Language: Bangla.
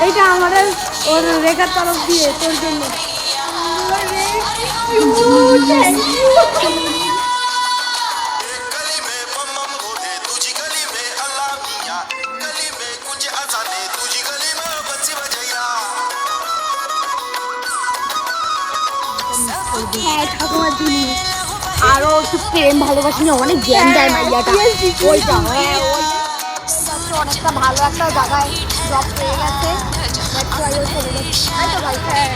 এইটা আমাদের ওর রেখার তরফ দিয়ে তোর জন্য। হ্যাঁ ঠাকুমার জিনিস আরো একটু প্রেম ভালোবাসা নিয়ে অনেক জ্ঞান দেয় মাইয়াটা। ওইটা হ্যাঁ অনেকটা ভালো একটা জায়গায় জব পেয়ে গেছে। তাই তো ভাই হ্যাঁ